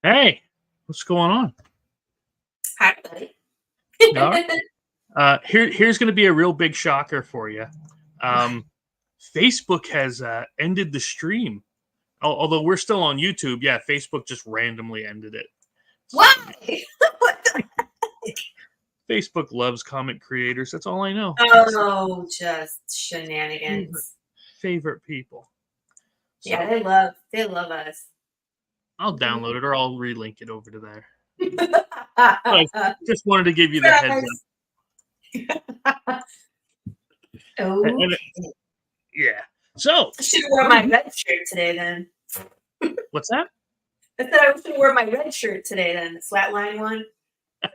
Hey, what's going on? Hi, buddy. All right. Here's going to be a real big shocker for you. What? Um, Facebook has ended the stream. Although we're still on YouTube, yeah, Facebook just randomly ended it. Why? So What the- Facebook loves comic creators. That's all I know. Oh, just Favorite, shenanigans. favorite people. Yeah, So they love us. I'll download it or I'll relink it over to there. But I Surprise. just wanted to give you the heads up. And Okay. yeah. So I should have worn what my have you? red shirt today then. What's that? I said I should have worn my red shirt today then, the flatline one.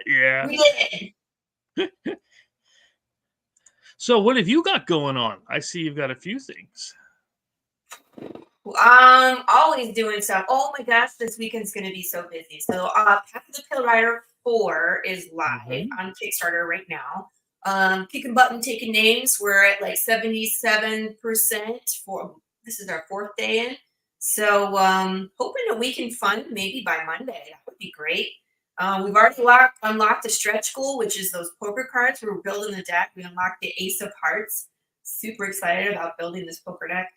Yeah. We did. So what have you got going on? I see you've got a few things. Always doing stuff. Oh my gosh, this weekend's gonna be so busy. So Path of the Pill Rider 4 is live Mhm. on Kickstarter right now. Kicking button, taking names. We're at like 77% for this is our fourth day in. So hoping that we can fund maybe by Monday. That would be great. We've already unlocked the stretch goal, which is those poker cards. We're building the deck. We unlocked the Ace of Hearts. Super excited about building this poker deck.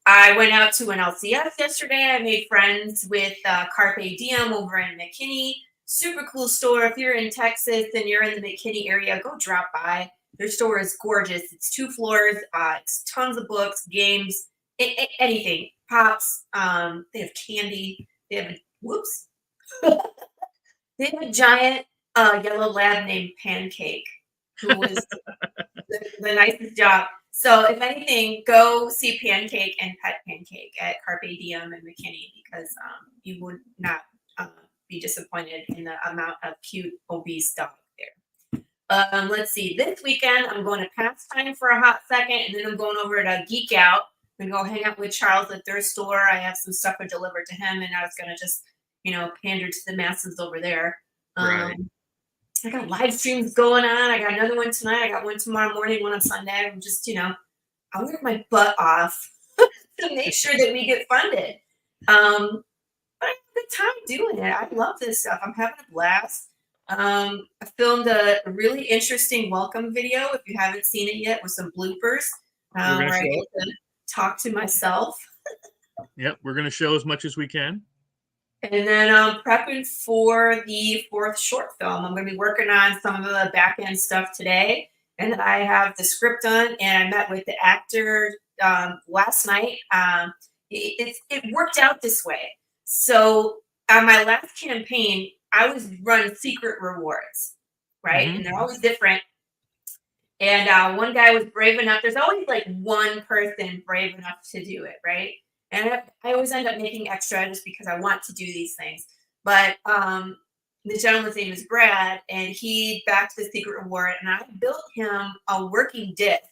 I went out to an LCS yesterday. I made friends with Carpe Diem over in McKinney. Super cool store. If you're in Texas and you're in the McKinney area, go drop by. Their store is gorgeous. It's 2 floors. It's tons of books, games, anything. Pops. They have candy. They have whoops. They have a giant yellow lab named Pancake, who was the nicest job. So if anything, go see Pancake and Pet Pancake at Carpe Diem and McKinney because you would not be disappointed in the amount of cute obese dog there. Let's see. This weekend I'm going to Pastime for a hot second, and then I'm going over to Geek Out and go hang out with Charles at their store. I have some stuff to deliver to him, and I was going to just pander to the masses over there. Right. I got live streams going on. I got another one tonight. I got one tomorrow morning, one on Sunday. I'm just, I work my butt off to make sure that we get funded. But I have a good time doing it. I love this stuff. I'm having a blast. I filmed a really interesting welcome video, if you haven't seen it yet, with some bloopers We're gonna where I show get it. to talk to myself. Yep, we're gonna show as much as we can. And then I'm prepping for the 4th short film. I'm going to be working on some of the back end stuff today. And I have the script done, and I met with the actor last night. It worked out this way. So on my last campaign, I was running secret rewards, right? Mm-hmm. And they're always different. And one guy was brave enough. There's always like one person brave enough to do it, right? And I always end up making extra just because I want to do these things. But the gentleman's name is Brad, and he backed the secret reward, and I built him a working disc.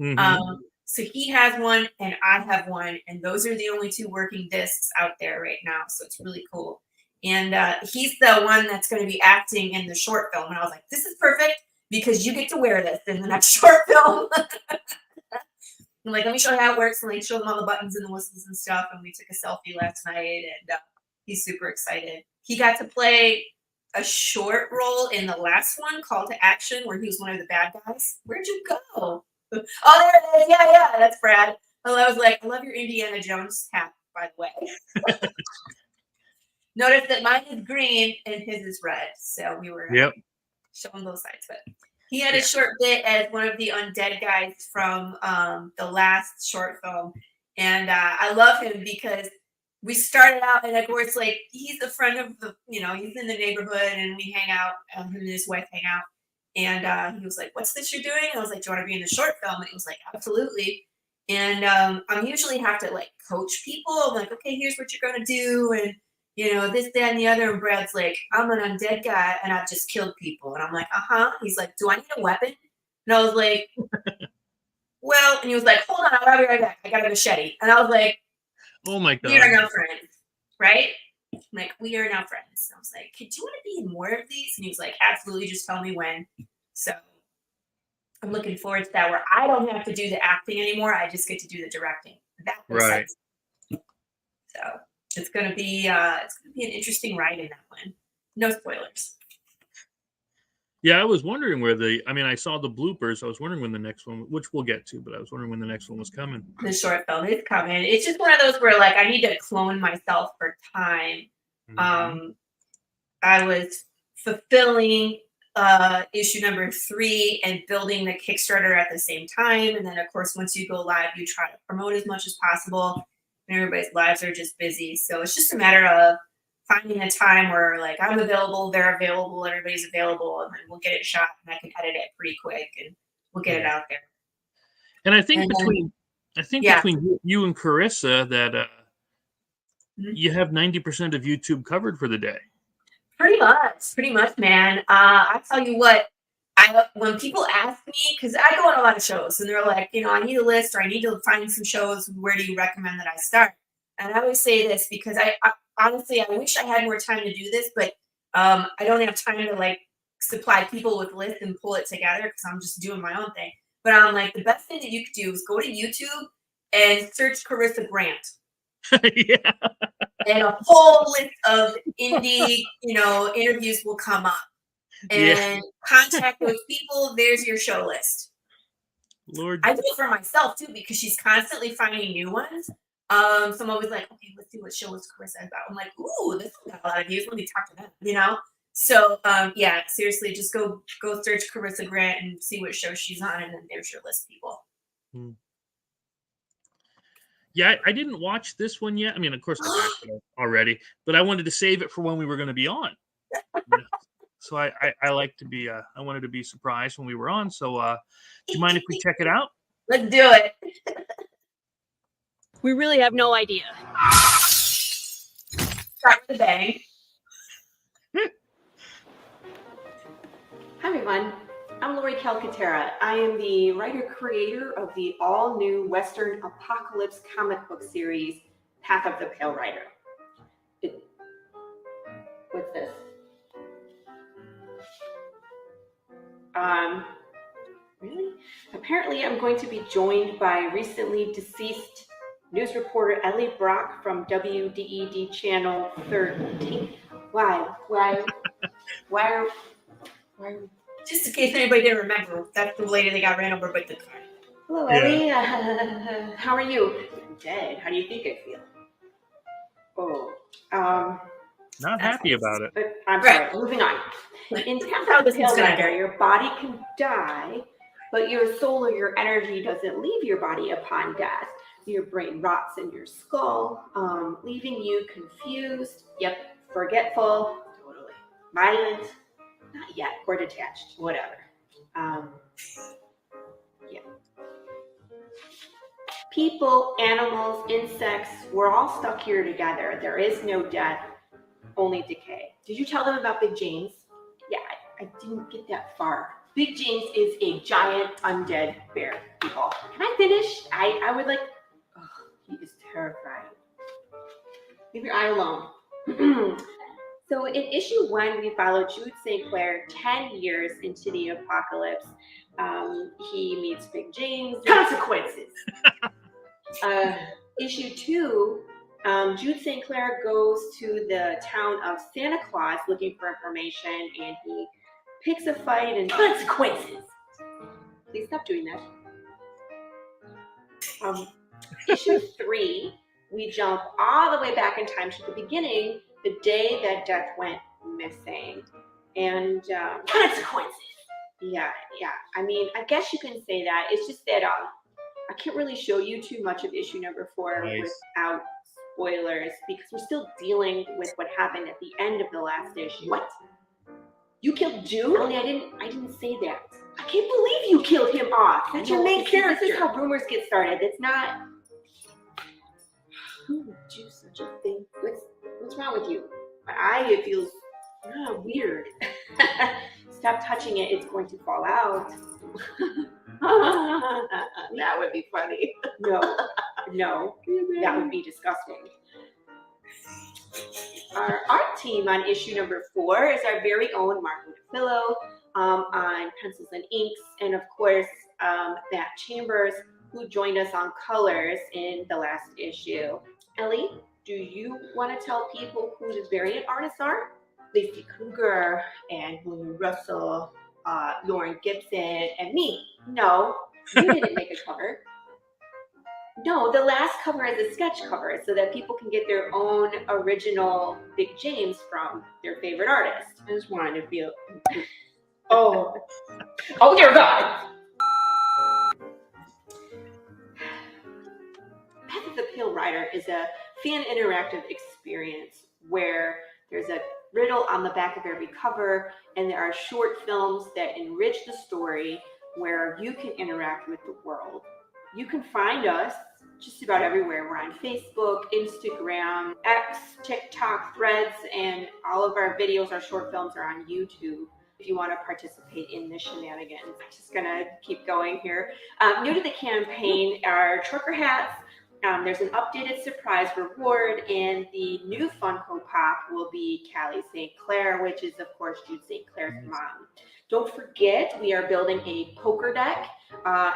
Mm-hmm. So he has one, and I have one, and those are the only 2 working discs out there right now. So it's really cool. And he's the one that's going to be acting in the short film. And I was like, this is perfect because you get to wear this in the next short film. I'm like, let me show you how it works, and like show them all the buttons and the whistles and stuff. And we took a selfie last night, and he's super excited. He got to play a short role in the last one, Call to Action, where he was one of the bad guys. Where'd you go? Oh, there it is. Yeah, that's Brad. And I was like, I love your Indiana Jones hat, by the way. Notice that mine is green and his is red. So we were Yep. showing both sides. But he had a Yeah. short bit as one of the undead guys from the last short film. And I love him because we started out, and of course, like, he's a friend of the, he's in the neighborhood, and we hang out, him and his wife hang out. And he was like, what's this you're doing? And I was like, do you want to be in the short film? And he was like, absolutely. And I usually have to like coach people. I'm like, okay, here's what you're going to do. And this, that, and the other. And Brad's like, I'm an undead guy, and I've just killed people. And I'm like, uh-huh. He's like, do I need a weapon? And I was like, well, and he was like, hold on, I'll be right back. I got a machete. And I was like, Oh my we are God. now friends, right? I'm like, we are now friends. And I was like, do you want to be in more of these? And he was like, absolutely, just tell me when. So I'm looking forward to that, where I don't have to do the acting anymore. I just get to do the directing. That was Right. so It's gonna be an interesting ride in that one. No spoilers. Yeah, I was wondering where I saw the bloopers. I was wondering when the next one, which we'll get to, but I was wondering when the next one was coming. The short film is coming. It's just one of those where like I need to clone myself for time. Mhm. I was fulfilling issue number 3 and building the Kickstarter at the same time. And then, of course, once you go live, you try to promote as much as possible. And everybody's lives are just busy. So it's just a matter of finding a time where, like, I'm available, they're available, everybody's available, and then we'll get it shot and I can edit it pretty quick and we'll get it Yeah. out there. And I think And then, yeah, between you and Carissa that mhm. you have 90% of YouTube covered for the day. Pretty much, man. I tell you what, when people ask me, because I go on a lot of shows, and they're like, I need a list or I need to find some shows. Where do you recommend that I start? And I always say this because I honestly I wish I had more time to do this, but I don't have time to like supply people with lists and pull it together because I'm just doing my own thing. But I'm like, the best thing that you could do is go to YouTube and search Carissa Grant Yeah. and a whole list of indie, interviews will come up. Yeah. And contact those people. There's your show list. Lord. I do it for myself too because she's constantly finding new ones. So I'm always like, okay, let's see what show is Carissa about. I'm like, ooh, this got a lot of views. Let me talk to them. So yeah, seriously, just go search Carissa Grant and see what show she's on, and then there's your list, people. Hmm. Yeah, I didn't watch this one yet. I mean, of course, I watched it already, but I wanted to save it for when we were going to be on. So I like to be I wanted to be surprised when we were on. So do you mind if we check it out? Let's do it. We really have no idea. Start with a bang. Hi everyone, I'm Laurie Calcaterra. I am the writer-creator of the all-new Western apocalypse comic book series, Path of the Pale Rider. What's this? Really? Apparently I'm going to be joined by recently deceased news reporter Ellie Brock from WDED Channel 13. Why? Just in case anybody didn't remember, that's the lady that got ran over by the car. Hello, Ellie. How are you? I'm dead. How do you think I feel? Oh, Not happy about it. I'm sorry. Moving on. In Path of the Pale Rider, your body can die, but your soul or your energy doesn't leave your body upon death. Your brain rots in your skull, leaving you confused, forgetful, totally, violent, not yet, or detached, whatever. Yeah. People, animals, insects, we're all stuck here together. There is no death, only decay. Did you tell them about Big James? Yeah, I didn't get that far. Big James is a giant undead bear, people. Can I finish? I would like... Oh, he is terrifying. Leave your eye alone. So in issue 1, we follow Jude St. Clair 10 years into the apocalypse. He meets Big James. Consequences! Issue 2, Jude St. Clair goes to the town of Santa Claus looking for information, and he picks a fight and consequences. Please stop doing that. Issue 3, we jump all the way back in time to the beginning, the day that Death went missing, and consequences. Yeah. I mean, I guess you can say that. It's just that I can't really show you too much of issue number 4 without spoilers because we're still dealing with what happened at the end of the last issue. What? You killed Jude? Ellie, I didn't say that. I can't believe you killed him off. That's your main character. This is how rumors get started. It's not. Who would do such a thing? What's wrong with you? My eye, it feels weird. Stop touching it. It's going to fall out. That would be funny. No, that would be disgusting. Our art team on issue number 4 is our very own Mark Woodfillo on pencils and inks, and of course Matt Chambers, who joined us on colors in the last issue. Ellie, Do you want to tell people who the variant artists are? Lacey Kruger and William Russell, Lauren Gibson, and me. No, you didn't make a cover. No, the last cover is a sketch cover so that people can get their own original Big James from their favorite artist. I just wanted to feel. Oh dear God. Path of the Pale Rider is a fan interactive experience where there's a riddle on the back of every cover, and there are short films that enrich the story where you can interact with the world. You can find us just about everywhere. We're on Facebook, Instagram, X, TikTok, Threads, and all of our videos, our short films are on YouTube if you want to participate in the shenanigans. I'm just gonna keep going here. New to the campaign are trucker hats. There's an updated surprise reward, and the new Funko Pop will be Callie St. Clair, which is, of course, Jude St. Clair's mom. Don't forget, we are building a poker deck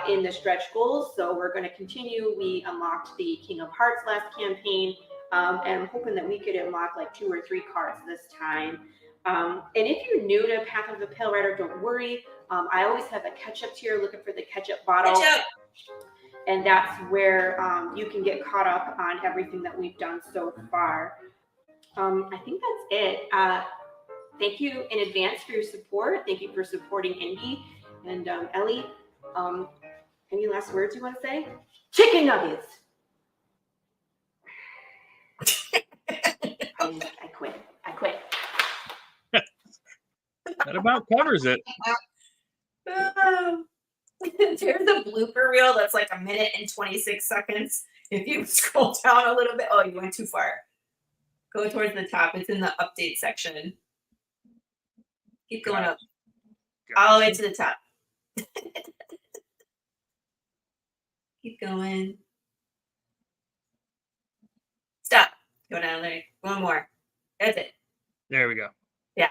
in the stretch goals, so we're going to continue. We unlocked the King of Hearts last campaign, and I'm hoping that we could unlock like 2 or 3 cards this time. And if you're new to Path of the Pale Rider, don't worry. I always have a ketchup tier, looking for the ketchup bottle. Ketchup. And that's where you can get caught up on everything that we've done so far. I think that's it. Thank you in advance for your support. Thank you for supporting Indie. And Ellie, any last words you want to say? Chicken nuggets. I quit. That about covers it. There's a blooper reel that's like 1 minute and 26 seconds. If you scroll down a little bit, oh, you went too far. Go towards the top. It's in the update section. Keep going up. All the way to the top. Keep going. Stop. Go down there. One more. That's it. There we go. Yeah.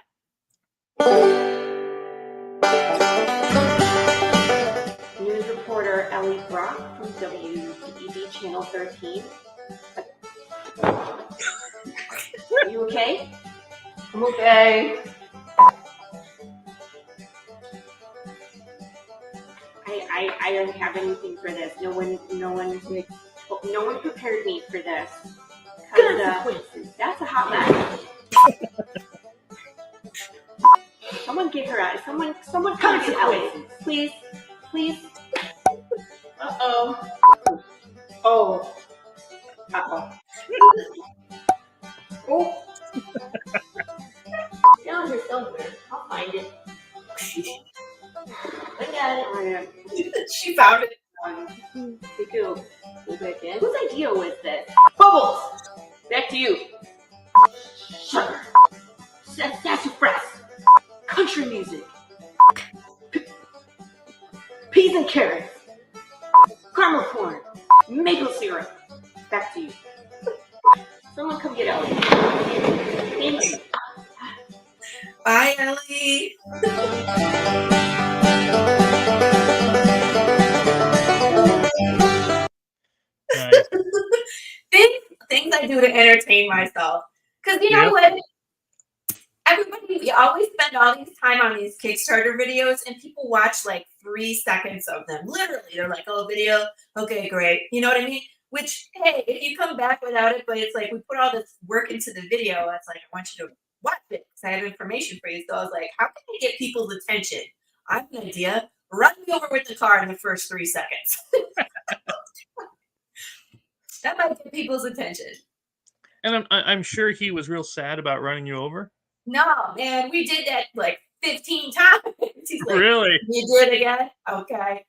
News reporter Ellie Brock from WTED Channel 13. Are you okay? I'm okay. I don't have anything for this. No one prepared me for this. That's a hot mess. Someone get her out. Someone come to Ellie. Please. Uh-oh. Oh. Uh-oh. Oh. Down here somewhere. I'll find it. I got it. She found it. Go back in. Whose idea was this? Bubbles! Back to you. Sugar. Sassafras. Country music. Peas and carrots. Caramel corn. Maple syrup. Back to you. Someone come get Ellie. Thank you. Bye, Ellie. Nice. Things I do to entertain myself. Because you know what? Everybody, we always spend all these time on these Kickstarter videos, and people watch like 3 seconds of them. Literally, they're like, "Oh, video, okay, great." You know what I mean? Which, hey, if you come back without it, but it's like we put all this work into the video. It's like I want you to watch it because I have information for you. So I was like, how can I get people's attention? I have an idea. Run me over with the car in the first 3 seconds. That might get people's attention. And I'm sure he was real sad about running you over. No, man, we did that like 15 times. He's like, really? You do it again? Okay.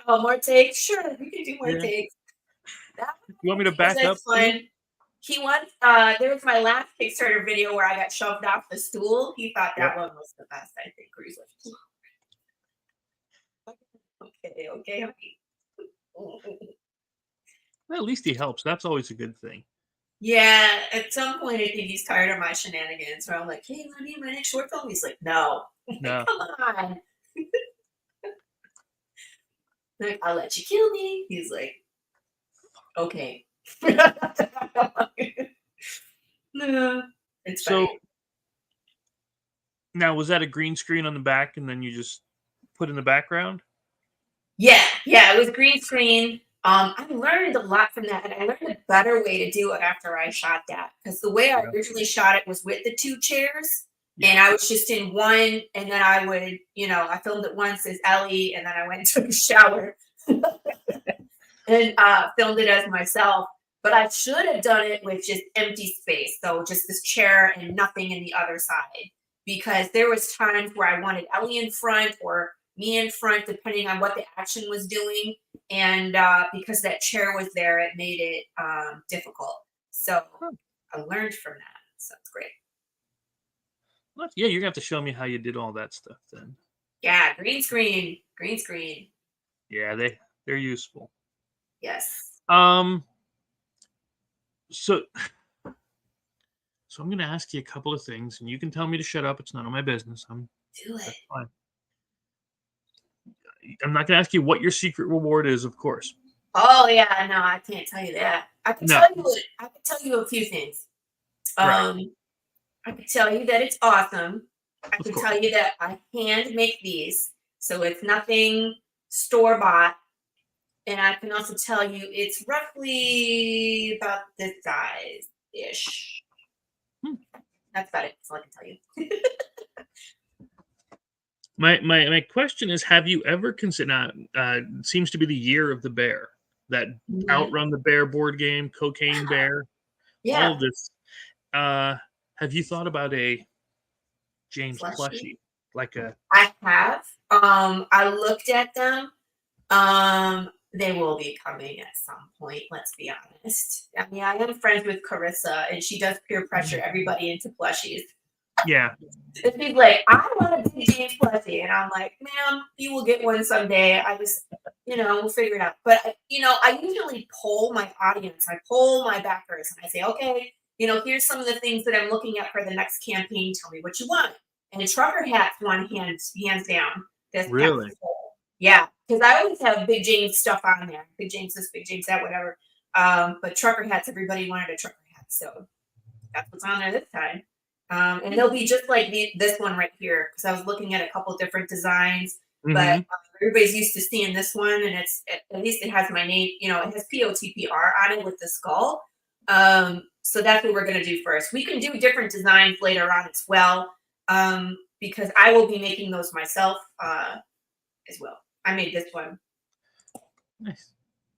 Oh, more takes? Sure, we can do more takes. You want me to back up? Fun. He wants, there was my last Kickstarter video where I got shoved off the stool. He thought that one was the best, I think. Where he's like, okay. Well, at least he helps. That's always a good thing. Yeah, at some point I think he's tired of my shenanigans. So I'm like, hey, want to be in my next short film? He's like, no. No. Come on. Like, I'll let you kill me. He's like, okay. No, it's So funny. now, was that a green screen on the back, and then you just put in the background? Yeah, it was green screen. I learned a lot from that, and I learned a better way to do it after I shot that. Because the way I Yeah. originally shot it was with the 2 chairs, Yeah. and I was just in one, and then I would, I filmed it once as Ellie, and then I went and took a shower and filmed it as myself. But I should have done it with just empty space, so just this chair and nothing in the other side, because there was times where I wanted Ellie in front or me in front, depending on what the action was doing, and because that chair was there, it made it difficult. So Huh. I learned from that. So it's great. Yeah, you're gonna have to show me how you did all that stuff then. Yeah, green screen. Yeah, they're useful. Yes. So I'm gonna ask you a couple of things, and you can tell me to shut up. It's none of my business. Do it. That's fine. I'm not gonna ask you what your secret reward is, of course. Oh yeah, no, I can't tell you that. I can No. tell you a few things. Right. I could tell you that it's awesome. I Of can course. tell you that I hand make these, so it's nothing store bought. And I can also tell you it's roughly about this size ish. Hmm. That's about it. That's all I can tell you. My question is: have you ever considered? It seems to be the year of the bear. That Mhm. Outrun the Bear board game, Cocaine Bear, all Yeah, of this. Have you thought about a James slushy. plushie, like a? I have. I looked at them. They will be coming at some point, let's be honest. I mean, I am friends with Carissa, and she does peer pressure everybody into plushies. Yeah, And she's like, I want a big James plushie. And I'm like, ma'am, you will get one someday. I just, we'll figure it out. But, I usually poll my audience. I poll my backers, and I say, okay, here's some of the things that I'm looking at for the next campaign. Tell me what you want. And trucker hats won hands down this past really. poll. Yeah, because I always have Big James stuff on there. Big James this, Big James that, whatever. But trucker hats, everybody wanted a trucker hat. So that's what's on there this time. And they'll be just like this one right here, because I was looking at a couple different designs, but Hmm. everybody's used to seeing this one, and at least it has my name, it has POTPR on it with the skull. So that's what we're going to do first. We can do different designs later on as well, because I will be making those myself as well. I made this one. Nice.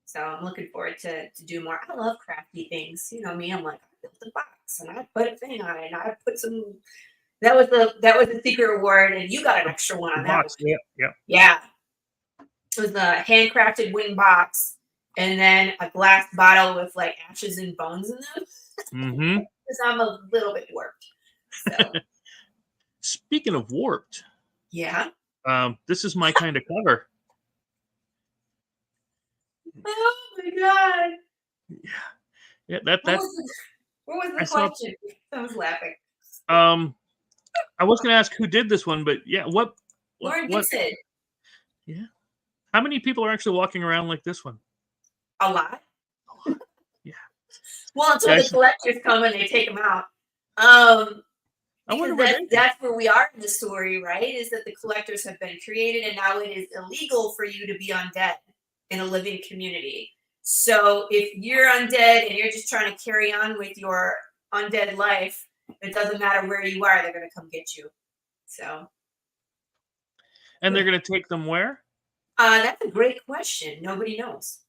So I'm looking forward to do more. I love crafty things. You know me, I'm like, I built a box and I put a thing on it and I put some. That was the secret reward, and you got an extra one The on that one. box. Yeah, yeah. Yeah, it was a handcrafted wooden box, and then a glass bottle with like ashes and bones in them. Hmm. Because I'm a little bit warped. So Speaking of warped, yeah. this is my kind of cover. Oh my god. Yeah, What that was what was I the saw. question? I was laughing. Um, I was gonna ask who did this one, but yeah, Lauren what? Dixon. Yeah, how many people are actually walking around like this one? A lot. Yeah, Well, until yeah. the collectors come and they take them out. I wonder Because where they go. that's where we are in the story, right? Is that the collectors have been created, and now it is illegal for you to be undead in a living community. So if you're undead and you're just trying to carry on with your undead life, it doesn't matter where you are; they're going to come get you. So And they're gonna take them where? that's a great question. Nobody knows.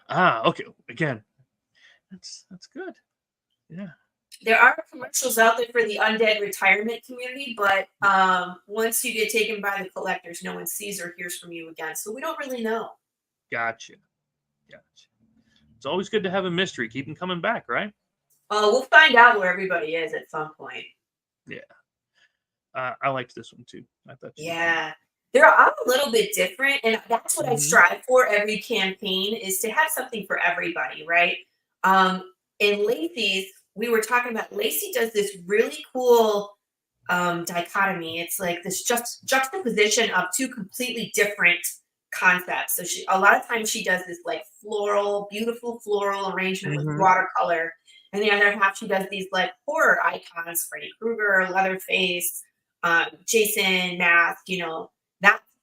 Ah, okay. Again, that's good. Yeah. There are commercials out there for the undead retirement community, but once you get taken by the collectors, no one sees or hears from you again. So we don't really know. Gotcha. Gotcha. It's always good to have a mystery. Keep them coming back, right? We'll find out where everybody is at some point. Yeah. I liked this one too. I thought you did. Yeah. They're all a little bit different, and that's what I Mhm. strive for every campaign, is to have something for everybody, right? In Lacey's, we were talking about, Lacey does this really cool dichotomy. It's like this just juxtaposition of two completely different concept. So a lot of times she does this like beautiful floral arrangement with Mhm. watercolor. And the other half, she does these like horror icons, Freddy Krueger, Leatherface, Jason mask,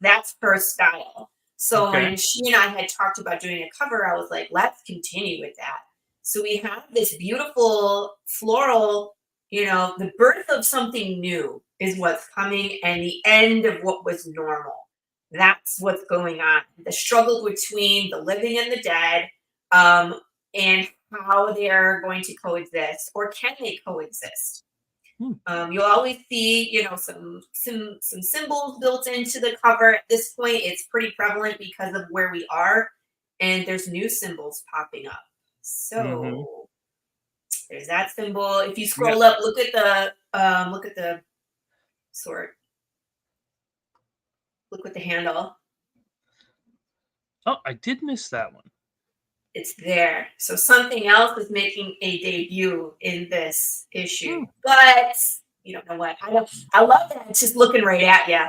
that's her style. So Okay. when she and I had talked about doing a cover, I was like, let's continue with that. So we have this beautiful floral, the birth of something new is what's coming and the end of what was normal. That's what's going on. The struggle between the living and the dead, and how they're going to coexist, or can they coexist? Hmm. You'll always see, some symbols built into the cover. At this point, it's pretty prevalent because of where we are, and there's new symbols popping up. Mhm. So there's that symbol. If you Yeah. scroll up, look at the sword. Look at the handle. Oh, I did miss that one. It's there. So something else is making a debut in this issue. Hmm. But you don't know what. I love that. It's just looking right at you.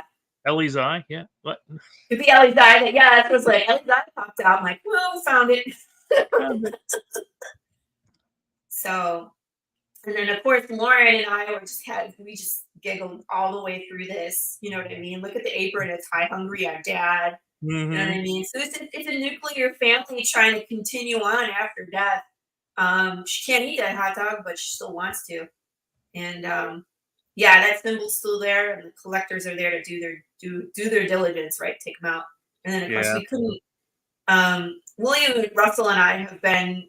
Ellie's eye. Yeah. What? Could be Ellie's eye. Yeah, that's what's like. Ellie's eye popped out. I'm like, well, found it. Found it. So, and then of course, Lauren and I we just giggled all the way through this. You know what I mean? Look at the apron. It's high hungry. I'm dad. You know what I Mhm. mean? So it's a nuclear family trying to continue on after death. She can't eat that hot dog, but she still wants to. And yeah, that symbol's still there, and the collectors are there to do their diligence, right? Take them out. And then of course Yeah. we couldn't. William Russell and I have been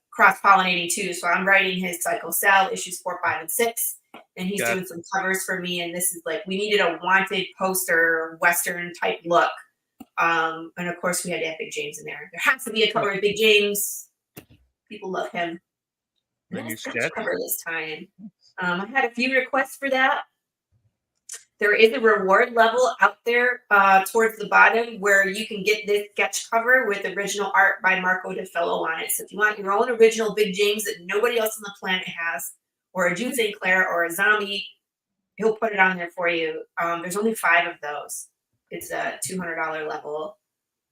cross pollinating too. So I'm writing his Psycho Sal issues 4, 5, and 6, and he's Got doing some covers for me. And this is like we needed a wanted poster Western type look. And of course, we had to have Big James in there. There has to be a cover of Big James. People love him. a And new that's sketch. cover this time. I had a few requests for that. There is a reward level out there towards the bottom where you can get this sketch cover with original art by Marco DeFello on it. So if you want your own original Big James that nobody else on the planet has, or a June St. Clair or a zombie, he'll put it on there for you. There's only 5 of those. It's a $200 level.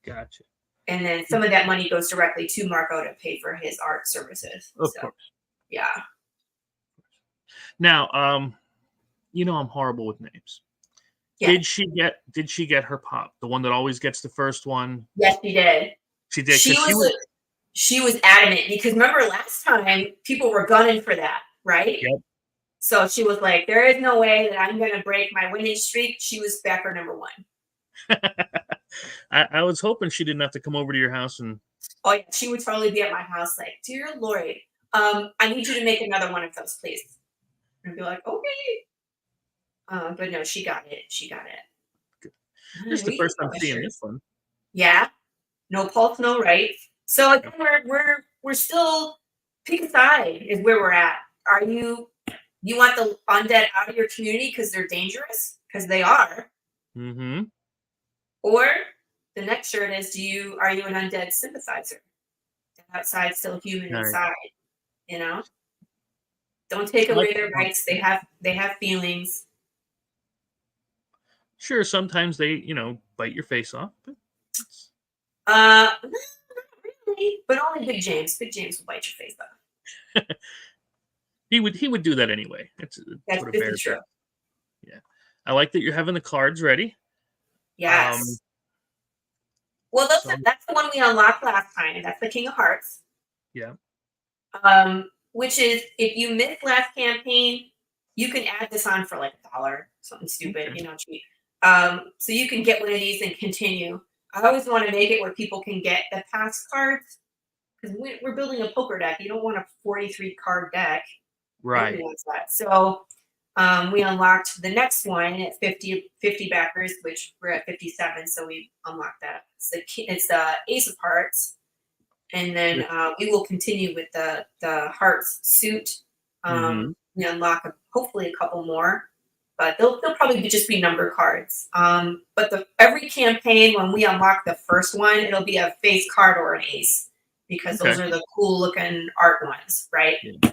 Gotcha. And then some of that money goes directly to Marco to pay for his art services. Of So, course. yeah. Now, I'm horrible with names. Yeah. Did she get her pop? The one that always gets the first one? Yes, she did. She did. She was adamant because remember last time people were gunning for that, right? Yep. So she was like, there is no way that I'm going to break my winning streak. She was backer number 1. I was hoping she didn't have to come over to your house and. Oh yeah, she would totally be at my house like, dear Laurie, I need you to make another one of those, please. And I'd be like, okay. But no, she got it. She got it. This is the first time seeing this one. Yeah. No pulse, no right. So again, we're still pick a side is where we're at. Are you want the undead out of your community because they're dangerous? Because they are. Mm-hmm. Or the next shirt is are you an undead sympathizer? Outside still human inside, Don't take away their rights. They have feelings. Sure, sometimes they, bite your face off. But not really, but only Big James. Big James will bite your face off. he would do that anyway. That's what a bear true. does. Yeah, I like that you're having the cards ready. Yes. Well, that's the one we unlocked last time. That's the King of Hearts. Yeah. Which is if you missed last campaign, you can add this on for like $1, something stupid, Okay. cheap. So you can get one of these and continue. I always want to make it where people can get the past cards because we're building a poker deck. You don't want a 43 card deck. Right. Nobody wants that. So we unlocked the next one at 50 backers, which we're at 57. So we unlocked that. It's the Ace of Hearts. And then we will continue with the Hearts suit. We unlock hopefully a couple more, but they'll probably just be number cards. But every campaign when we unlock the first one, it'll be a face card or an ace because those are the cool looking art ones, right? Yeah.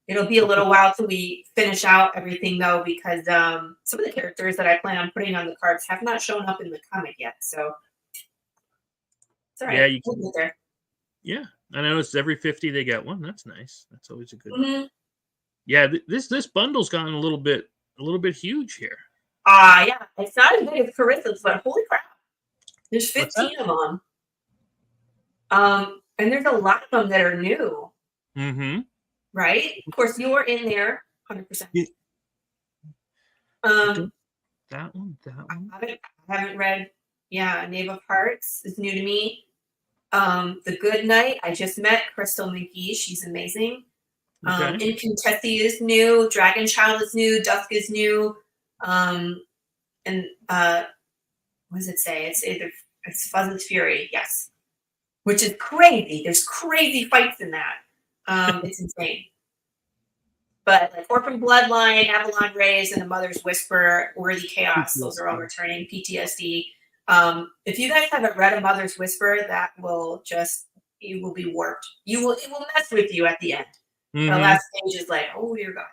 It'll be a little while till we finish out everything though, because some of the characters that I plan on putting on the cards have not shown up in the comic yet. So it's all right. Yeah, you We'll can. get there. Yeah, I know it's every 50 they get one. That's nice. That's always a good. Mm-hmm. Yeah, this bundle's gotten a little bit huge here. Yeah, it's not as big as Carissa's, but holy crap, there's What's that? 15 of them. And there's a lot of them that are new, Mm-hmm. right? Of course, you were in there, 100%. Yeah. Um, That one. I haven't read. Yeah, Knave of Hearts is new to me. The Good Night, I just met Crystal McGee. She's amazing. Okay. Incontessi is new. Dragon Child is new. Dusk is new. And what does it say? It's Fuzz's Fury. Yes, which is crazy. There's crazy fights in that. It's insane. But like Orphan Bloodline, Avalon Rays, and The Mother's Whisper, Worthy Chaos, those are all returning. PTSD. If you guys haven't read A Mother's Whisper, that will you will be warped. It will mess with you at the end. Mm-hmm. The last page is like, oh dear God.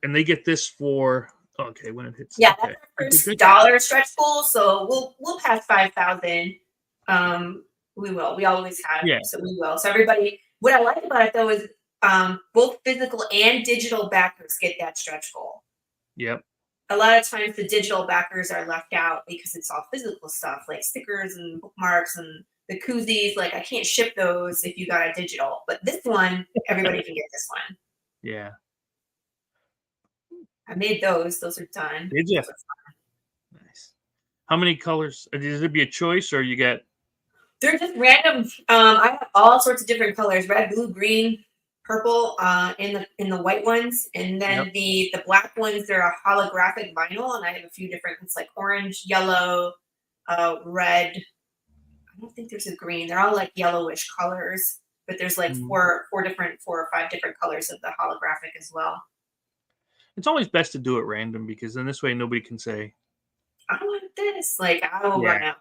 And they get this for when it hits. Yeah, okay. that's our first dollar stretch goal. So we'll pass 5,000. We will. We always have. Yeah. So we will. So everybody, what I like about it though is both physical and digital backers get that stretch goal. Yep. A lot of times the digital backers are left out because it's all physical stuff like stickers and bookmarks and the koozies. Like I can't ship those if you got a digital, but this one, everybody can get this one. Yeah. I made those. Those are done. Did you? Nice. How many colors? Does it be a choice or you get? They're just random. I have all sorts of different colors: red, blue, green, purple. In the white ones, and then the black ones. They're a holographic vinyl, and I have a few different. It's like orange, yellow, red. I don't think there's a green. They're all like yellowish colors, but there's like four or five different colors of the holographic as well. It's always best to do it random because then this way nobody can say, I want this. Like I will run out.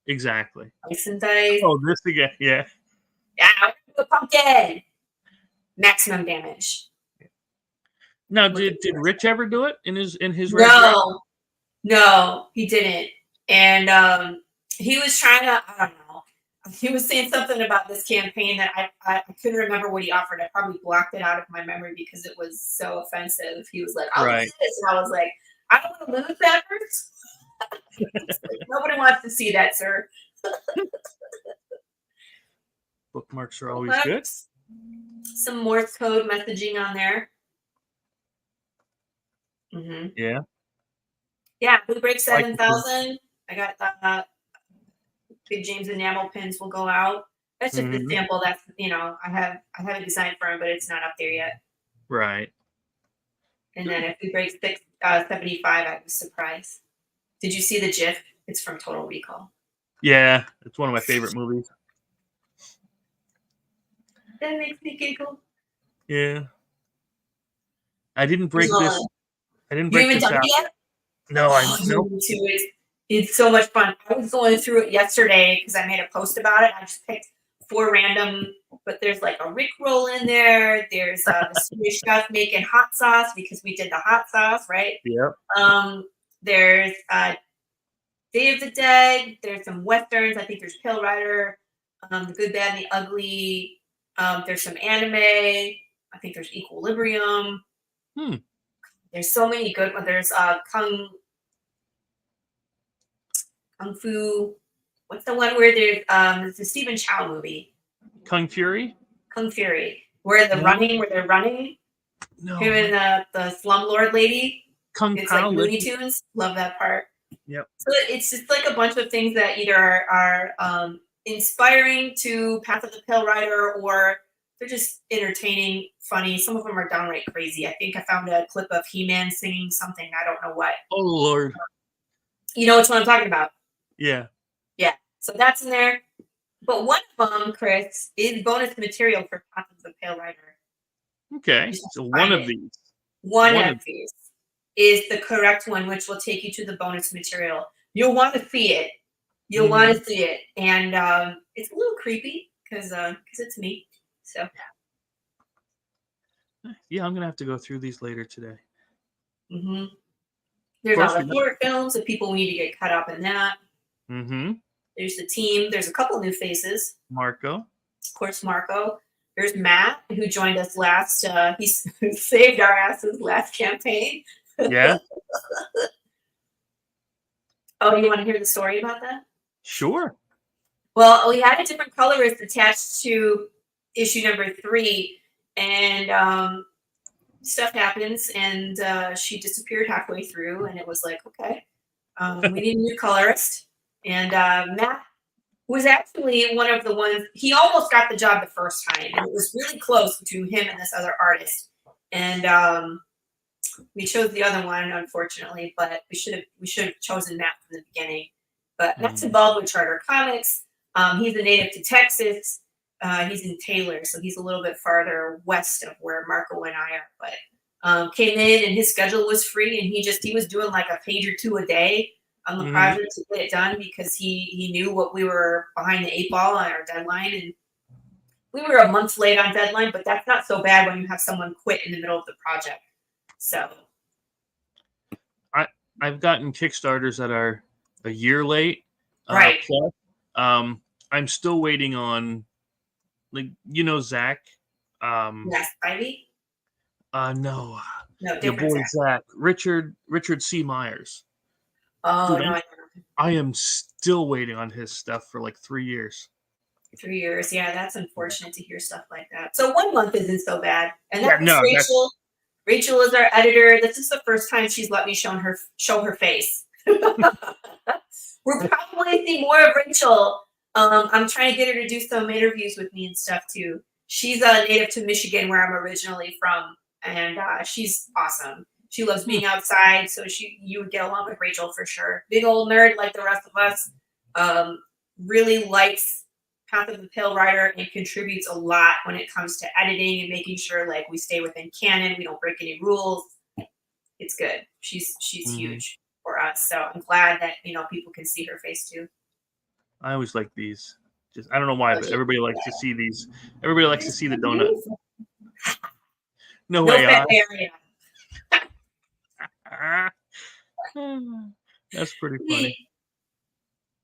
Exactly. Dice and dice. Oh, this again. Yeah. Yeah, the pumpkin. Maximum damage. Now, did Rich ever do it in his No, he didn't. And he was trying to, I don't know. He was saying something about this campaign that I couldn't remember what he offered. I probably blocked it out of my memory because it was so offensive. He was like, I'll do this. And I was like, I don't want to lose that first. Nobody wants to see that, sir. Bookmarks are always good. Some Morse code messaging on there. Mm-hmm. Yeah. Yeah, we break 7,000. I got that. Big James enamel pins will go out. That's just a sample. That's I have a design for him, but it's not up there yet. Right. And then if we break 75, I was surprised. Did you see the GIF? It's from Total Recall. Yeah, it's one of my favorite movies. That makes me giggle. Yeah. I didn't break this. I didn't break this out. Yet? No, nope. It's so much fun. I was going through it yesterday because I made a post about it. I just picked 4 random, but there's like a Rickroll in there. There's the Swedish chef making hot sauce because we did the hot sauce, right? Yep. There's Day of the Dead. There's some westerns. I think there's Pale Rider, The Good, Bad, and the Ugly. There's some anime. I think there's Equilibrium. There's so many good ones. There's Kung Fu. What's the one where there's it's a Stephen Chow movie? Kung Fury. Kung Fury. Where they're running. No. Him and the slumlord lady. Kung It's Pao. like Looney Tunes. Love that part. Yep. So it's just like a bunch of things that either are inspiring to Path of the Pale Rider or they're just entertaining, funny. Some of them are downright crazy. I think I found a clip of He-Man singing something. I don't know what. Oh, Lord. You know which one I'm talking about? Yeah. Yeah. So that's in there. But one of them, Chris, is bonus material for Path of the Pale Rider. Okay. So one of these. One of these is the correct one, which will take you to the bonus material. You'll want to see it. And it's a little creepy because it's me. So Yeah, I'm gonna have to go through these later today. hmm there's course, all we the got- short films that people need to get caught up in that. Mm-hmm. There's the team. There's a couple new faces. Marco. Of course, Marco. There's Matt, who joined us last. He saved our asses last campaign. Yeah. Oh, you want to hear the story about that? Sure. Well, we had a different colorist attached to issue number 3, and stuff happens, and she disappeared halfway through, and it was like, okay, we need a new colorist. And Matt was actually one of the ones, he almost got the job the first time, and it was really close between him and this other artist. And we chose the other one, unfortunately, but we should have chosen Matt from the beginning. But Matt's involved with Charter Comics. He's a native to Texas. He's in Taylor, so he's a little bit farther west of where Marco and I are. But came in, and his schedule was free, and he was doing like a page or two a day on the project to get it done, because he knew what we were behind the 8 ball on our deadline, and we were a month late on deadline, but that's not so bad when you have someone quit in the middle of the project. So I've gotten Kickstarters that are a year late. Right. Plus, I'm still waiting on, like, Zach. yes, Ivy. No, No, your different. boy Zach. Zach. Richard C. Myers. Oh Dude, no, I am still waiting on his stuff for like 3 years. 3 years. Yeah, that's unfortunate to hear stuff like that. So 1 month isn't so bad. And Yeah, that's no, Rachel. Rachel is our editor. This is the first time she's let me show her face. We're probably see more of Rachel. I'm trying to get her to do some interviews with me and stuff too. She's a native to Michigan, where I'm originally from, and she's awesome. She loves being outside, so you would get along with Rachel for sure. Big old nerd like the rest of us. Really likes Path of the Pale Rider and contributes a lot when it comes to editing and making sure like we stay within canon, we don't break any rules. It's good. She's huge for us, so I'm glad that people can see her face too. I always like these. Just I don't know why, but everybody likes to see these. Everybody likes to see the donut. No way. fat area. That's pretty funny.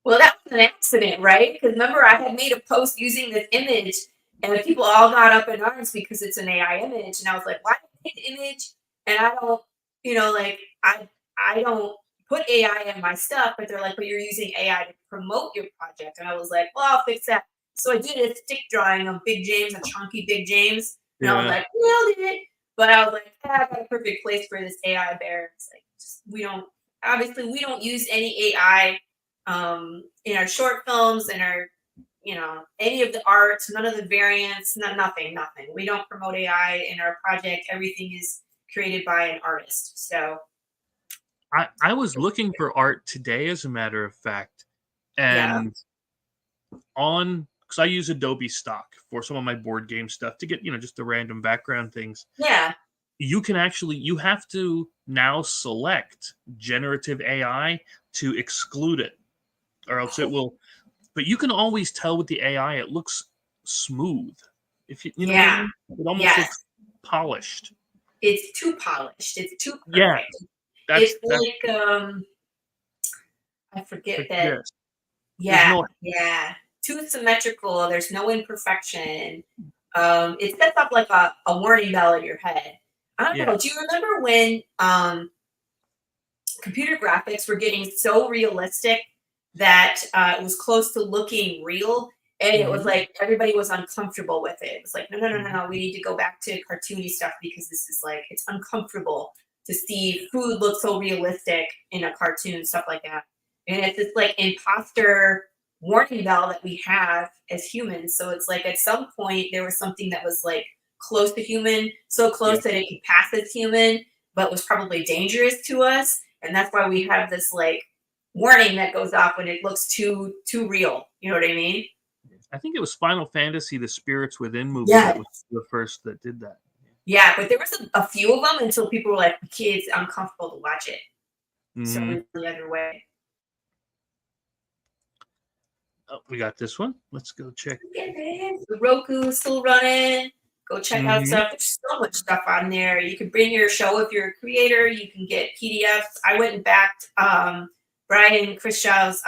Well, that was an accident, right? Because remember, I had made a post using this image, and people all got up in arms because it's an AI image, and I was like, "Why did I make the image?" And I don't, I don't put AI in my stuff, but they're like, "But you're using AI to promote your project," and I was like, "Well, I'll fix that." So I did a stick drawing of Big James, a chunky Big James, and I was like, "Nailed it!" But I was like, I got a perfect place for this AI bear. It's like, we don't use any AI. In our short films, in our, any of the arts, none of the variants, nothing. We don't promote AI in our project. Everything is created by an artist. So I was looking for art today, as a matter of fact, and because I use Adobe Stock for some of my board game stuff to get just the random background things. Yeah. You have to now select generative AI to exclude it, or else it will. But you can always tell with the AI, it looks smooth. If you know what I mean? It almost looks polished. It's too polished. It's too perfect. Yeah, it's like I forget like that. this. Yeah. Too symmetrical. There's no imperfection. It sets up like a warning bell in your head. I don't know. Do you remember when computer graphics were getting so realistic that it was close to looking real, and it was like everybody was uncomfortable with it? It was like, no, we need to go back to cartoony stuff because this is like, it's uncomfortable to see food look so realistic in a cartoon, stuff like that. And it's this like imposter warning bell that we have as humans. So it's like at some point there was something that was like close to human, so close that it could pass as human, but was probably dangerous to us. And that's why we have this like warning that goes off when it looks too real. You know what I mean? I think it was Final Fantasy, the Spirits Within movie that was the first that did that. Yeah, but there was a few of them until people were like, kids, uncomfortable to watch it. So we went the other way. Oh, we got this one. Let's go check. The Roku is still running. Go check out stuff. There's so much stuff on there. You can bring your show if you're a creator. You can get PDFs. I went and backed Brian Christow's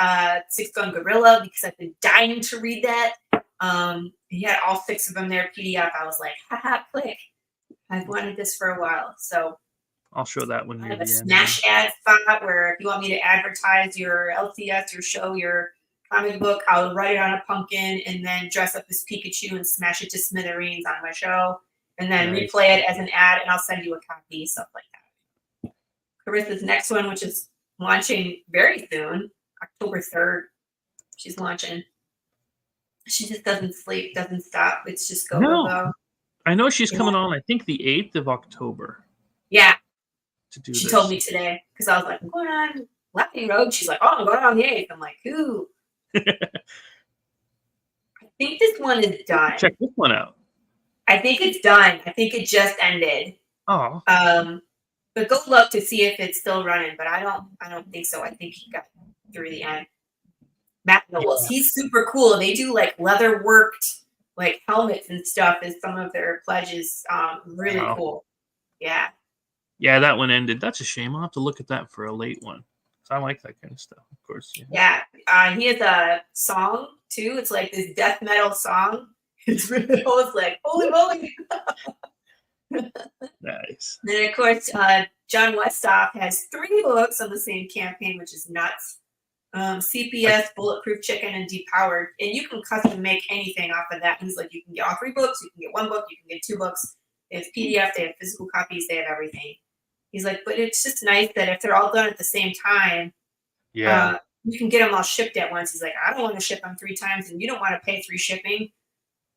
Six Gun Gorilla because I've been dying to read that. He had all 6 of them there PDF. I was like, haha, click. I've wanted this for a while. So I'll show that one I near have a the end. smash ad spot where if you want me to advertise your LCS, your show, your comic book, I'll write it on a pumpkin and then dress up as Pikachu and smash it to smithereens on my show and then replay it as an ad and I'll send you a copy, stuff like that. Carissa's next one, which is launching very soon, October 3rd. She's launching. She just doesn't sleep, doesn't stop. It's just go, go, go. I know she's coming on, I think the 8th of October. Yeah. To do she this. told me today because I was like, I'm going on Lightning Road. She's like, oh, I'm going on the 8th. I'm like, ooh. I think this one is done. Check this one out. I think it's done. I think it just ended. Oh. But go look to see if it's still running. But I don't think so. I think he got through the end. Matt Knowles, he's super cool. They do like leather worked like helmets and stuff as some of their pledges. Really cool. Yeah. Yeah, that one ended. That's a shame. I'll have to look at that for a late one. So I like that kind of stuff, of course. Yeah. He has a song too. It's like this death metal song. It's really always like, holy moly. Nice. And then of course, John Westhoff has 3 books on the same campaign, which is nuts. CPS, Bulletproof Chicken, and Depowered. And you can custom make anything off of that. He's like, you can get all 3 books, you can get 1 book, you can get 2 books. They have PDF, they have physical copies, they have everything. He's like, but it's just nice that if they're all done at the same time, you can get them all shipped at once. He's like, I don't want to ship them 3 times, and you don't want to pay 3 shipping.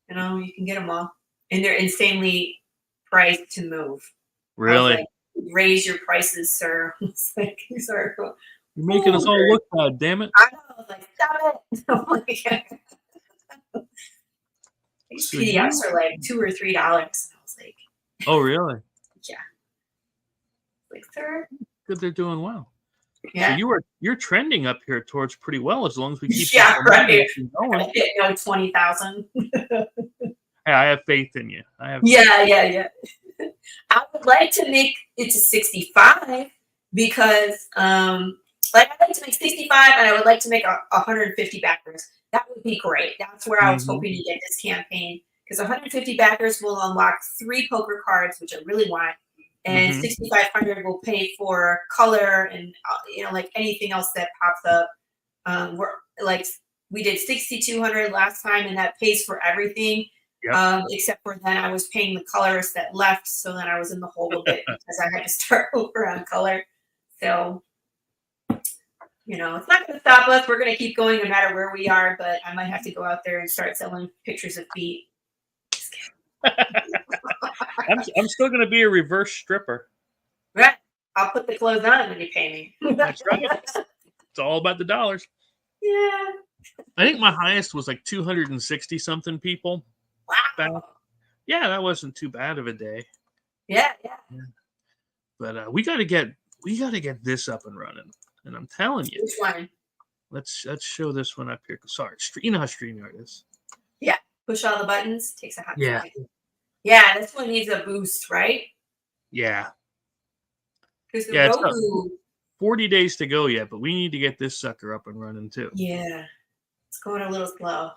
You know, you can get them all. And they're insanely priced to move. Really? Like, raise your prices, sir. It's like, these are... You're making us all look bad, damn it. I know, I was like, stop it. I'm like, these PDFs are like $2 or $3. And I was like, oh, really? Yeah. Like, sir. Good, they're doing well. Yeah. So you're trending up here towards pretty well as long as we keep right. going. I get no 20,000. Hey, I have faith in you. Yeah. I would like to make it to 65 because like I'd like to make 65 and I would like to make 150 backers. That would be great. That's where I was hoping to get this campaign because 150 backers will unlock 3 poker cards, which I really want. And 6,500 will pay for color and like anything else that pops up. We're like we did 6,200 last time, and that pays for everything. Yep. Except for then I was paying the colorist that left, so then I was in the hole a bit because I had to start over on color. So it's not going to stop us. We're going to keep going no matter where we are. But I might have to go out there and start selling pictures of feet. I'm still going to be a reverse stripper. Right. I'll put the clothes on when you pay me. That's right. It's all about the dollars. Yeah. I think my highest was like 260 something people. Wow. Yeah, that wasn't too bad of a day. Yeah. But we got to get this up and running. And I'm telling you. Which one? Let's show this one up here. Sorry, you know how StreamYard is. Yeah. Push all the buttons. Takes a hot second. Yeah, this one needs a boost, right? Yeah. Because the Roku... It's 40 days to go yet, but we need to get this sucker up and running too. Yeah. It's going a little slow.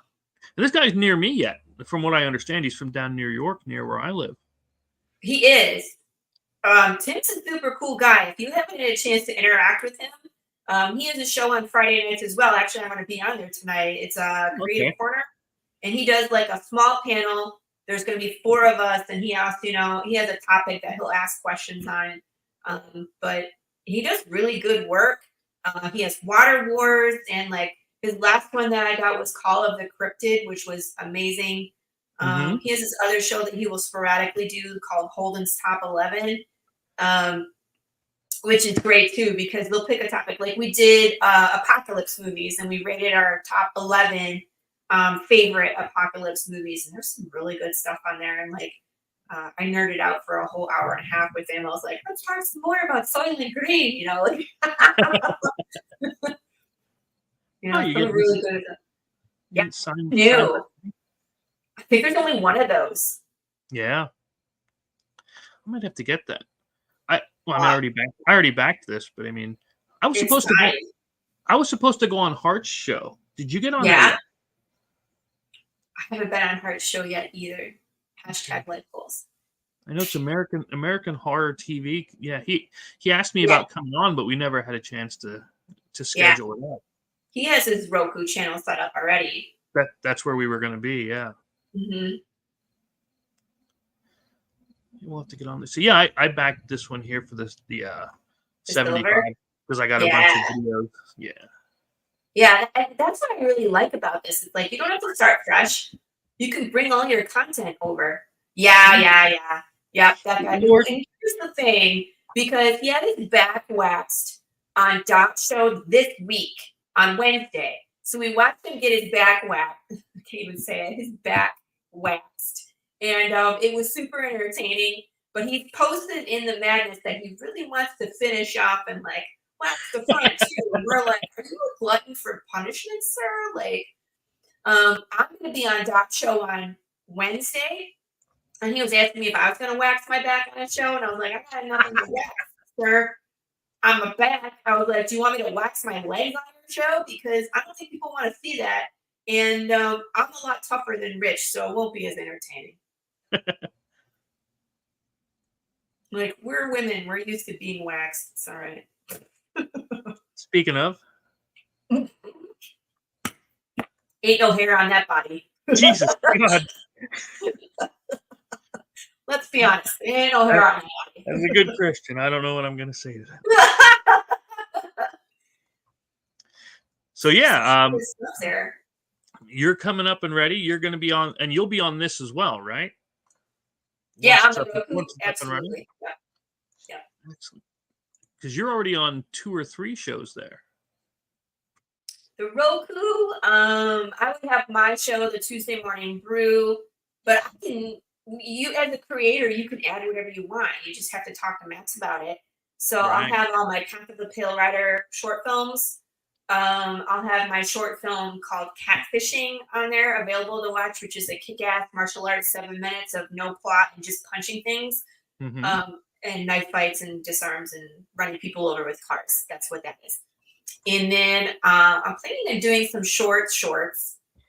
And this guy's near me yet. From what I understand, he's from down near York, near where I live. He is. Tim's a super cool guy. If you haven't had a chance to interact with him, he has a show on Friday nights as well. Actually, I'm going to be on there tonight. It's a Creative Corner. And he does like a small panel. There's going to be 4 of us, and he asks, he has a topic that he'll ask questions on. But he does really good work. He has Water Wars, and like his last one that I got was Call of the Cryptid, which was amazing. He has this other show that he will sporadically do called Holden's Top 11, which is great too because they'll pick a topic. Like we did apocalypse movies, and we rated our top 11 favorite apocalypse movies, and there's some really good stuff on there. And like I nerded out for a whole hour and a half with him. I was like, let's talk some more about Soylent Green, like you really good at that. Yeah. Didn't sign. New. I think there's only one of those. Yeah, I might have to get that. I mean, Wow. I already backed this, but I mean, I was It's supposed to go. nice. I was supposed to go on Hart's show. Did you get on there Yeah. yet? I haven't been on Heart's show yet either. Hashtag life goals. I know it's American Horror TV. Yeah, he asked me Yeah. about coming on, but we never had a chance to schedule it up. He has his Roku channel set up already. That's where we were going to be. Yeah, Mm-hmm. we'll have to get on this. So yeah, I backed this one here for the The 75 silver? because I got a bunch of videos. Yeah. Yeah, that's what I really like about this. It's like you don't have to start fresh. You can bring all your content over. Yeah. That guy. And here's the thing, because he had his back waxed on Doc's show this week on Wednesday. So we watched him get his back waxed. I can't even say it. His back waxed, and it was super entertaining. But he posted in the madness that he really wants to finish off and like wax the front too. And we're like, are you a glutton for punishment, sir? Like, I'm going to be on Doc's show on Wednesday, and he was asking me if I was going to wax my back on a show, and I was like, I got nothing to wax, sir. I'm a back. I was like, do you want me to wax my legs on your show? Because I don't think people want to see that, and I'm a lot tougher than Rich, so it won't be as entertaining. Like, we're women. We're used to being waxed. It's all right. Speaking of, Ain't no hair on that body. Jesus God, Let's be honest. Ain't no hair on that body. as a good Christian, I don't know what I'm going to say to that. So yeah, Good stuff there. you're coming up and ready. You're going to be on, and you'll be on this as well, right? Yeah, Once I'm it's up- once it's up and running? absolutely. Yeah. Excellent. Because you're already on 2 or 3 shows there. The Roku, I would have my show, the Tuesday Morning Brew, but you as a creator, you can add whatever you want. You just have to talk to Max about it. So Right. I'll have all my Path of the Pale Rider short films. I'll have my short film called Catfishing on there available to watch, which is a kick-ass martial arts 7 minutes of no plot and just punching things, Mhm. and knife fights and disarms and running people over with cars. That's what that is. And then I'm planning on doing some shorts.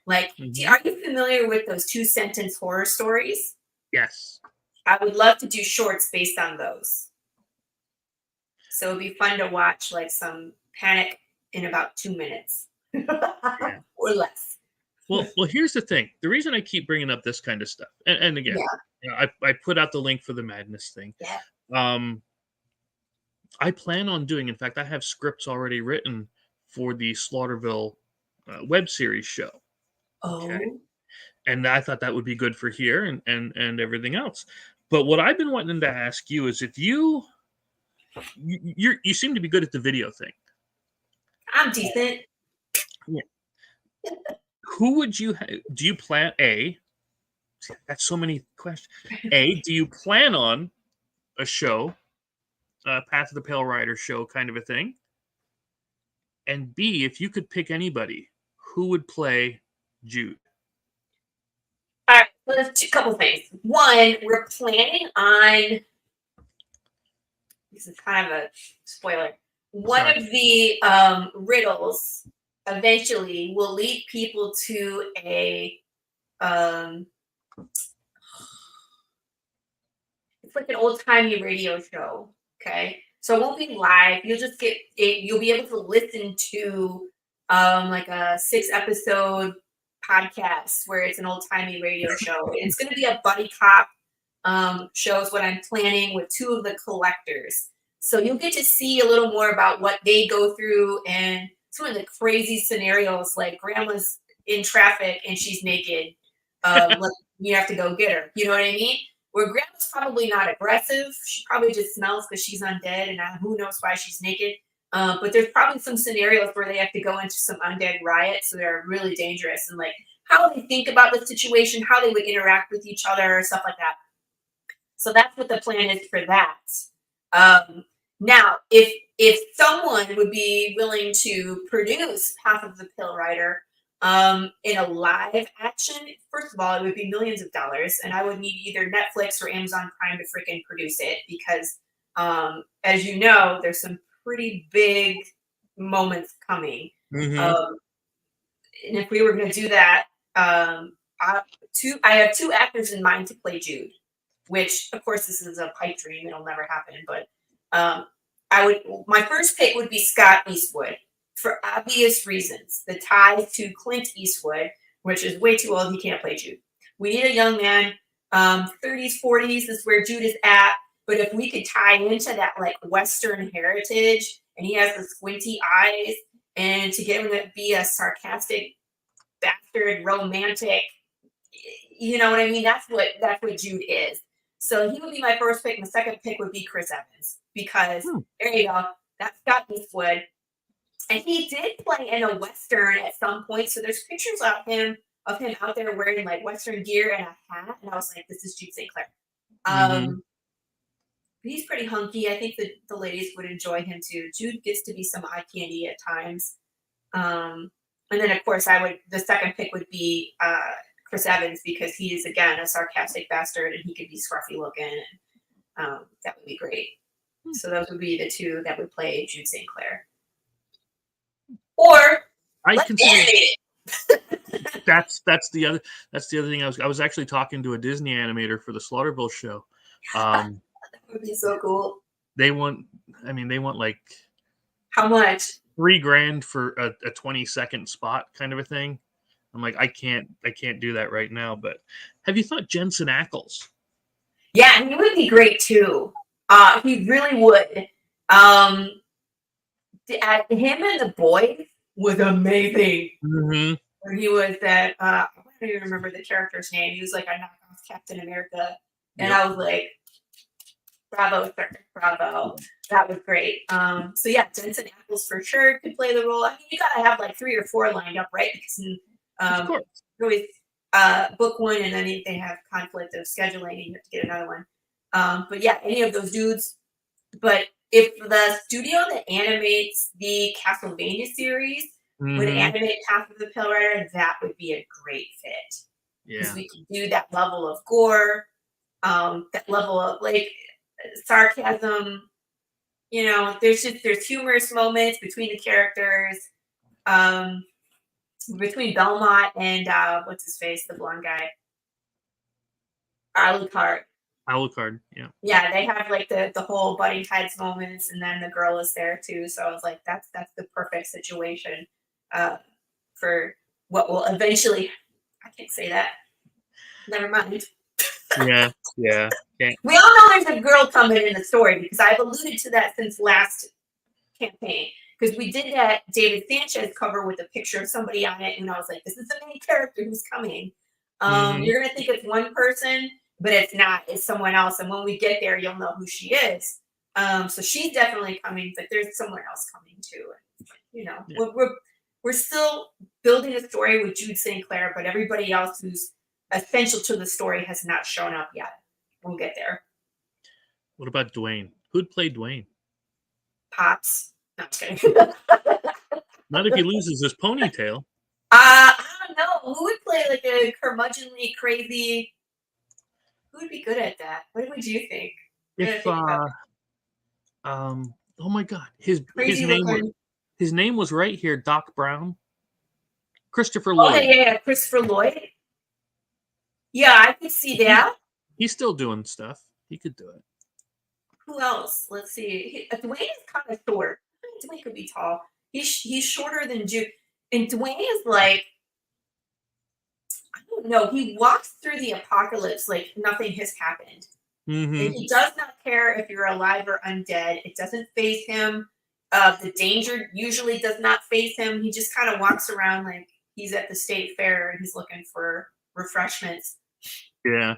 Like, are you familiar with those 2-sentence horror stories? Yes. I would love to do shorts based on those. So it'd be fun to watch, like some panic in about 2 minutes or less. Well, here's the thing. The reason I keep bringing up this kind of stuff, and again, you know, I put out the link for the madness thing. Yeah. I plan on doing. In fact, I have scripts already written for the Slaughterville web series show. Okay. And I thought that would be good for here and everything else. But what I've been wanting to ask you is if you seem to be good at the video thing. I'm decent. Yeah. Who would you do you plan that's so many questions. Do you plan on a show, Path of the Pale Rider show kind of a thing? And B, if you could pick anybody, who would play Jude? All right, so there's a couple things. One, we're planning on, this is kind of a spoiler. One of the riddles eventually will lead people to a it's like an old-timey radio show. Okay, so it won't be live. You'll just get it. You'll be able to listen to like a 6-episode podcast where it's an old-timey radio show. It's going to be a buddy cop show is what I'm planning with 2 of the collectors. So you'll get to see a little more about what they go through and some of the crazy scenarios, like grandma's in traffic and she's naked. Like you have to go get her. You know what I mean? Where grandma's probably not aggressive. She probably just smells because she's undead and who knows why she's naked. But there's probably some scenarios where they have to go into some undead riots. So they're really dangerous and like how they think about the situation, how they would interact with each other, stuff like that. So that's what the plan is for that. Now, if someone would be willing to produce Path of the Pale Rider, In a live action, first of all, it would be millions of dollars, and I would need either Netflix or Amazon Prime to freaking produce it because, as you know, there's some pretty big moments coming. Mm-hmm. And if we were going to do that, I have two actors in mind to play Jude, which, of course, this is a pipe dream; it'll never happen. But my first pick would be Scott Eastwood for obvious reasons. The ties to Clint Eastwood, which is way too old; he can't play Jude. We need a young man, 30s, 40s is where Jude is at. But if we could tie into that like Western heritage, and he has the squinty eyes, and to get him to be a sarcastic bastard, romantic, you know what I mean? That's what Jude is. So he would be my first pick. My second pick would be Chris Evans because there you go. That's Scott Eastwood. And he did play in a Western at some point. So there's pictures of him out there wearing like Western gear and a hat. And I was like, this is Jude St. Clair. He's pretty hunky. I think that the ladies would enjoy him too. Jude gets to be some eye candy at times. And then of course the second pick would be Chris Evans because he is again a sarcastic bastard and he could be scruffy looking. And, that would be great. So those would be the two that would play Jude St. Clair. Or let's animate it. That's the other thing. I was actually talking to a Disney animator for the Slaughterville show. That would be so cool. They want like how much? $3,000 for a 20-second spot kind of a thing. I'm like, I can't do that right now. But have you thought Jensen Ackles? Yeah, he would be great too. He really would. Him and the boys was amazing. Mm-hmm. Where he was that I don't even remember the character's name. He was like a knockoff Captain America, and I was like, bravo, sir, bravo. That was great. So yeah, Jensen Ackles for sure could play the role. I mean, you gotta have like 3 or 4 lined up, right? Because you always book one and then they have conflict of scheduling and you have to get another one. But yeah, any of those dudes. But if the studio that animates the Castlevania series would animate Path of the Pale Rider, that would be a great fit. Because we can do that level of gore, that level of like sarcasm. You know, there's humorous moments between the characters, between Belmont and what's his face, the blonde guy, Alucard. Yeah. Yeah, they have like the whole butting heads moments, and then the girl is there too. So I was like, that's the perfect situation for what will eventually. I can't say that. Never mind. Yeah. We all know there's a girl coming in the story because I've alluded to that since last campaign. Because we did that David Sanchez cover with a picture of somebody on it, and I was like, this is the main character who's coming. You're gonna think it's one person, but it's not. It's someone else. And when we get there, you'll know who she is. So she's definitely coming, but there's someone else coming too. You know, we're still building a story with Jude St. Clair, but everybody else who's essential to the story has not shown up yet. We'll get there. What about Dwayne? Who'd play Dwayne? Pops. No, I'm kidding. Not if he loses his ponytail. I don't know. Who would play like a curmudgeonly, crazy? Who would be good at that? What would you think? If oh my God, his name was right here. Doc Brown, Christopher Lloyd. Oh yeah, Christopher Lloyd. Yeah, I could see that. He's still doing stuff. He could do it. Who else? Let's see. Dwayne is kind of short. Dwayne could be tall. He's shorter than Jude. And Dwayne is like, I don't know. He walks through the apocalypse like nothing has happened. And he does not care if you're alive or undead. It doesn't faze him. The danger usually does not faze him. He just kind of walks around like he's at the state fair and he's looking for refreshments. Yeah.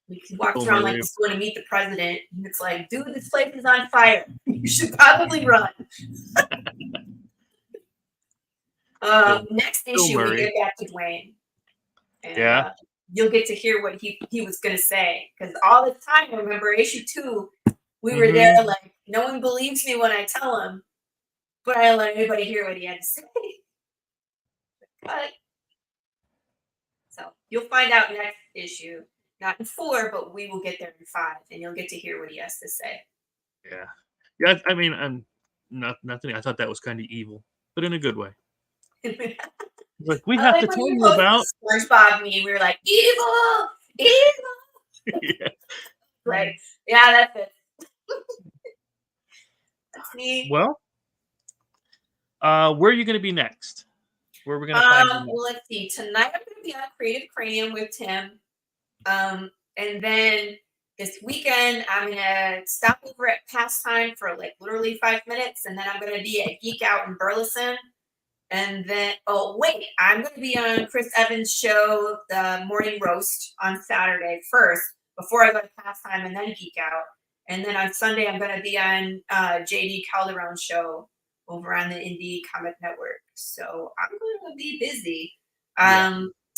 He walks around like he's going to meet the president. And it's like, dude, this place is on fire. You should probably run. Next issue, we get back to Dwayne. And, you'll get to hear what he was going to say. Because all the time, I remember issue 2, we were there like, no one believes me when I tell him. But I let everybody hear what he had to say. But so you'll find out next issue, not in 4, but we will get there in 5, and you'll get to hear what he has to say. Yeah. Yeah, I mean, I'm nothing. I thought that was kind of evil, but in a good way. Like, we have to When tell you you posted about. the SpongeBob meme, we were like, evil, evil. Yeah. Like, yeah, that's it. That's me. Well, where are you going to be next? Where are we going to find you? Well, let's see. Tonight I'm going to be on Creative Cranium with Tim. And then this weekend I'm gonna stop over at Pastime for like literally 5 minutes, and then I'm gonna be at Geek Out in Burleson. And then, oh wait, I'm gonna be on Chris Evans' show, the Morning Roast, on Saturday first, before I go to Pastime and then Geek Out. And then on Sunday I'm gonna be on JD Calderon's show over on the Indie Comic Network. So I'm gonna be busy.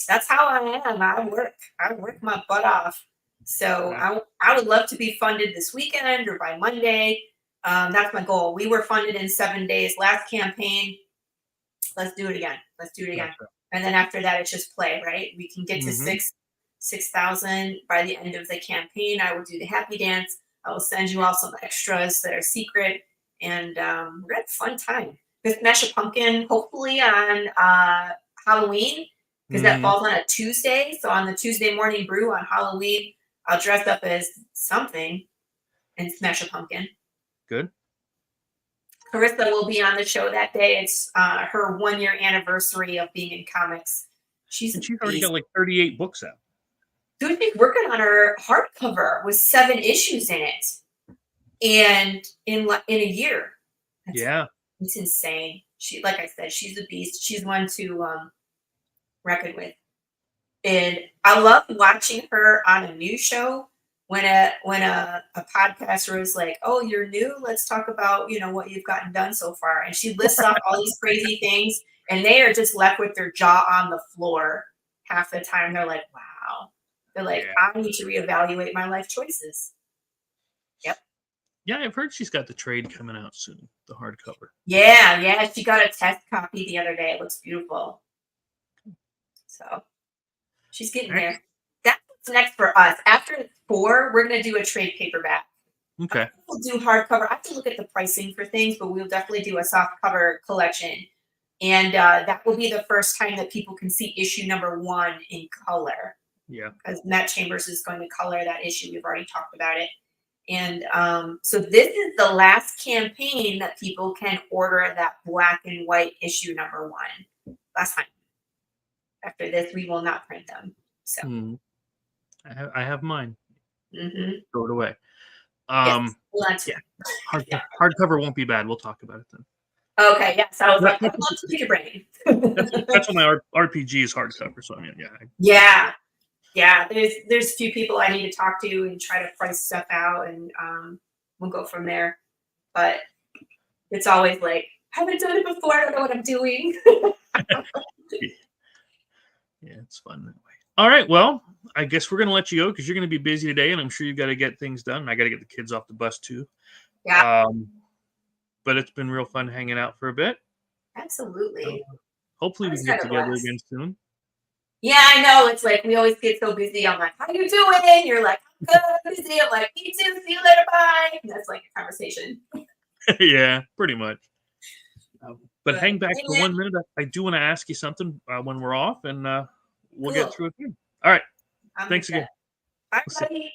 That's how I am. I work my butt off. So I would love to be funded this weekend or by Monday. That's my goal. We were funded in 7 days last campaign. Let's do it again. Gotcha. And then after that, it's just play, right? We can get to Mhm. 6,000 by the end of the campaign. I will do the happy dance. I will send you all some extras that are secret, and we're gonna have a fun time with Smash a Pumpkin. Hopefully on Halloween, because that falls on a Tuesday. So on the Tuesday morning brew on Halloween, I'll dress up as something and Smash a Pumpkin. Good. Carissa will be on the show that day. It's her 1-year anniversary of being in comics. She's already got like 38 books out. Dude, she's working on her hardcover with 7 issues in it, and in a year. It's insane. She, like I said, she's a beast. She's one to reckon with. And I love watching her on a new show when a podcaster is like, "Oh, you're new. Let's talk about what you've gotten done so far." And she lists off all these crazy things, and they are just left with their jaw on the floor half the time. They're like, "Wow." They're like, "I need to reevaluate my life choices." Yep. Yeah, I've heard she's got the trade coming out soon, the hardcover. Yeah. She got a test copy the other day. It looks beautiful. So she's getting there. That's what's next for us. After 4, we're going to do a trade paperback. Okay. We'll do hardcover. I have to look at the pricing for things, but we'll definitely do a soft cover collection. And that will be the first time that people can see issue number 1 in color. Yeah. Because Matt Chambers is going to color that issue. We've already talked about it. And so this is the last campaign that people can order that black and white issue number 1. Last time. After this, we will not print them. So I have mine. Throw it away. Hardcover won't be bad. We'll talk about it then. Okay, yes. I was like, I'd love to pick your brain. That's what my RPG is hardcover. So I mean, yeah. There's a few people I need to talk to and try to price stuff out, and we'll go from there. But it's always like, I haven't done it before. I don't know what I'm doing. Yeah, it's fun that way. All right, well, I guess we're going to let you go because you're going to be busy today, and I'm sure you've got to get things done. I got to get the kids off the bus too. Yeah. But it's been real fun hanging out for a bit. Absolutely. Hopefully we can get together again soon. Yeah, I know. It's like we always get so busy. I'm like, how you doing? You're like, I'm good, busy. I'm like, me too. See you later. Bye. And that's like a conversation. Yeah, pretty much. But hang back for 1 minute. I do want to ask you something when we're off, and we'll get through it. All right. Thanks again. Bye, buddy.